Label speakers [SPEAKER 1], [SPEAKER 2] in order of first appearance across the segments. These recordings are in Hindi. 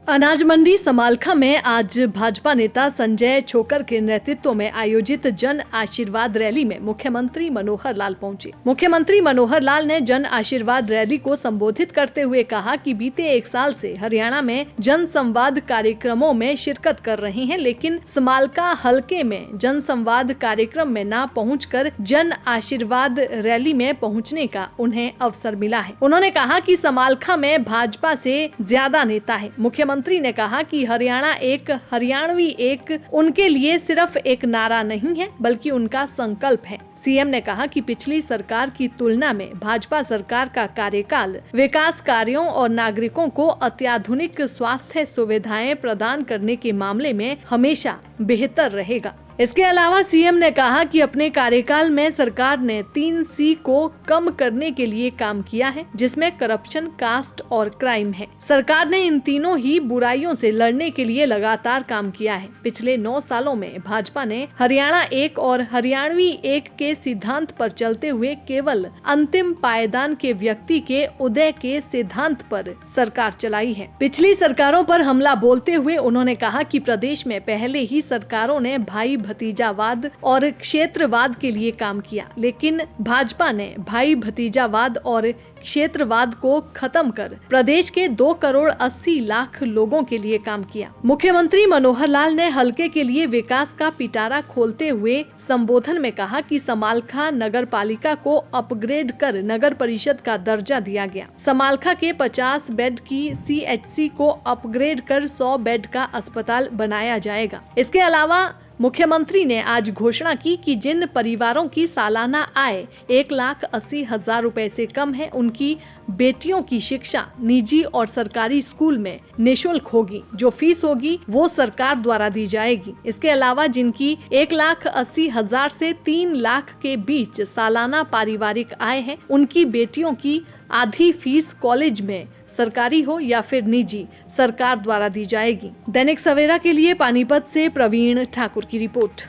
[SPEAKER 1] अनाज मंडी समालखा में आज भाजपा नेता संजय छोकर के नेतृत्व में आयोजित जन आशीर्वाद रैली में मुख्यमंत्री मनोहर लाल पहुंचे। मुख्यमंत्री मनोहर लाल ने जन आशीर्वाद रैली को संबोधित करते हुए कहा कि बीते 1 साल से हरियाणा में जन संवाद कार्यक्रमों में शिरकत कर रहे हैं, लेकिन समालखा हलके में जन संवाद कार्यक्रम में न पहुंचकर जन आशीर्वाद रैली में पहुंचने का उन्हें अवसर मिला है। उन्होंने कहा कि समालखा में भाजपा से ज्यादा नेता है। मुख्यमंत्री ने कहा कि हरियाणा एक, हरियाणवी एक उनके लिए सिर्फ एक नारा नहीं है, बल्कि उनका संकल्प है। सीएम ने कहा कि पिछली सरकार की तुलना में भाजपा सरकार का कार्यकाल विकास कार्यों और नागरिकों को अत्याधुनिक स्वास्थ्य सुविधाएं प्रदान करने के मामले में हमेशा बेहतर रहेगा। इसके अलावा सीएम ने कहा कि अपने कार्यकाल में सरकार ने 3C को कम करने के लिए काम किया है, जिसमें करप्शन, कास्ट और क्राइम है। सरकार ने इन तीनों ही बुराइयों से लड़ने के लिए लगातार काम किया है। पिछले 9 सालों में भाजपा ने हरियाणा एक और हरियाणवी एक के सिद्धांत पर चलते हुए केवल अंतिम पायदान के व्यक्ति के उदय के सिद्धांत पर सरकार चलाई है। पिछली सरकारों पर हमला बोलते हुए उन्होंने कहा कि प्रदेश में पहले ही सरकारों ने भाई भतीजावाद और क्षेत्रवाद के लिए काम किया, लेकिन भाजपा ने भाई भतीजावाद और क्षेत्रवाद को खत्म कर प्रदेश के 2 करोड़ 80 लाख लोगों के लिए काम किया। मुख्यमंत्री मनोहर लाल ने हलके के लिए विकास का पिटारा खोलते हुए संबोधन में कहा कि समालखा नगर पालिका को अपग्रेड कर नगर परिषद का दर्जा दिया गया। समालखा के 50 बेड की CHC को अपग्रेड कर 100 बेड का अस्पताल बनाया जाएगा। इसके अलावा मुख्यमंत्री ने आज घोषणा की कि जिन परिवारों की सालाना आय 1,80,000 रुपए से कम है, उनकी बेटियों की शिक्षा निजी और सरकारी स्कूल में निःशुल्क होगी। जो फीस होगी वो सरकार द्वारा दी जाएगी। इसके अलावा जिनकी 1,80,000 से 3 लाख के बीच सालाना पारिवारिक आय है, उनकी बेटियों की आधी फीस कॉलेज में सरकारी हो या फिर निजी, सरकार द्वारा दी जाएगी। दैनिक सवेरा के लिए पानीपत से प्रवीण ठाकुर की रिपोर्ट।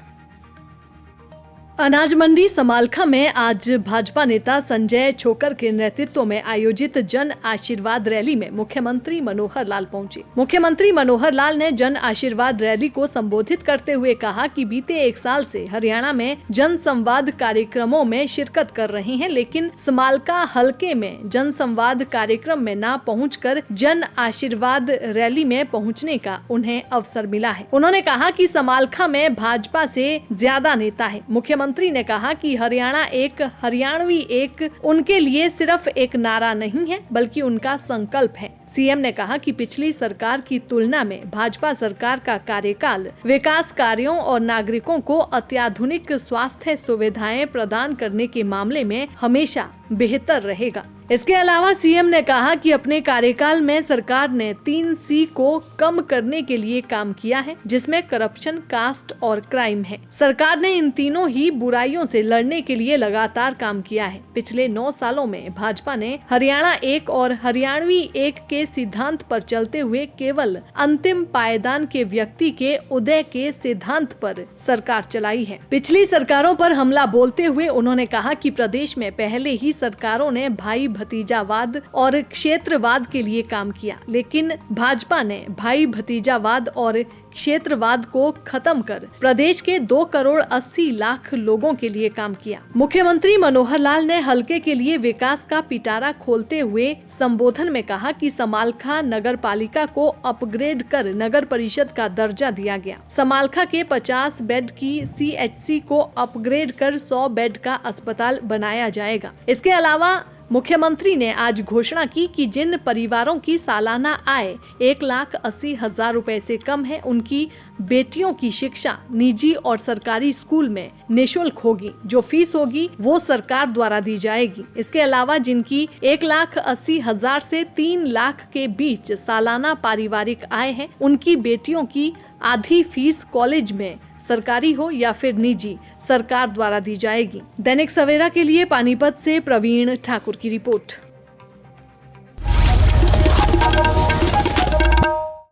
[SPEAKER 1] अनाज मंडी समालखा में आज भाजपा नेता संजय छोकर के नेतृत्व में आयोजित जन आशीर्वाद रैली में मुख्यमंत्री मनोहर लाल पहुंचे। मुख्यमंत्री मनोहर लाल ने जन आशीर्वाद रैली को संबोधित करते हुए कहा कि बीते 1 साल से हरियाणा में जन संवाद कार्यक्रमों में शिरकत कर रहे हैं, लेकिन समालखा हलके में जन संवाद कार्यक्रम में न पहुंचकर जन आशीर्वाद रैली में पहुंचने का उन्हें अवसर मिला है। उन्होंने कहा कि समालखा में भाजपा से ज्यादा नेता है। मुख्यमंत्री ने कहा कि हरियाणा एक, हरियाणवी एक उनके लिए सिर्फ एक नारा नहीं है, बल्कि उनका संकल्प है। सीएम ने कहा कि पिछली सरकार की तुलना में भाजपा सरकार का कार्यकाल विकास कार्यों और नागरिकों को अत्याधुनिक स्वास्थ्य सुविधाएं प्रदान करने के मामले में हमेशा बेहतर रहेगा। इसके अलावा सीएम ने कहा कि अपने कार्यकाल में सरकार ने 3C को कम करने के लिए काम किया है, जिसमें करप्शन, कास्ट और क्राइम है। सरकार ने इन तीनों ही बुराइयों से लड़ने के लिए लगातार काम किया है। पिछले 9 सालों में भाजपा ने हरियाणा एक और हरियाणवी एक के सिद्धांत पर चलते हुए केवल अंतिम पायदान के व्यक्ति के उदय के सिद्धांत पर सरकार चलाई है। पिछली सरकारों पर हमला बोलते हुए उन्होंने कहा कि प्रदेश में पहले ही सरकारों ने भाई भतीजावाद और क्षेत्रवाद के लिए काम किया, लेकिन भाजपा ने भाई भतीजावाद और क्षेत्रवाद को खत्म कर प्रदेश के 2 करोड़ 80 लाख लोगों के लिए काम किया। मुख्यमंत्री मनोहर लाल ने हलके के लिए विकास का पिटारा खोलते हुए संबोधन में कहा कि समालखा नगर पालिका को अपग्रेड कर नगर परिषद का दर्जा दिया गया। समालखा के 50 बेड की CHC को अपग्रेड कर 100 बेड का अस्पताल बनाया जाएगा। इसके अलावा मुख्यमंत्री ने आज घोषणा की कि जिन परिवारों की सालाना आय 1,80,000 रुपए से कम है, उनकी बेटियों की शिक्षा निजी और सरकारी स्कूल में निःशुल्क होगी। जो फीस होगी वो सरकार द्वारा दी जाएगी। इसके अलावा जिनकी 1,80,000 से 3 लाख के बीच सालाना पारिवारिक आय है, उनकी बेटियों की आधी फीस कॉलेज में सरकारी हो या फिर निजी, सरकार द्वारा दी जाएगी। दैनिक सवेरा के लिए पानीपत से प्रवीण ठाकुर की रिपोर्ट।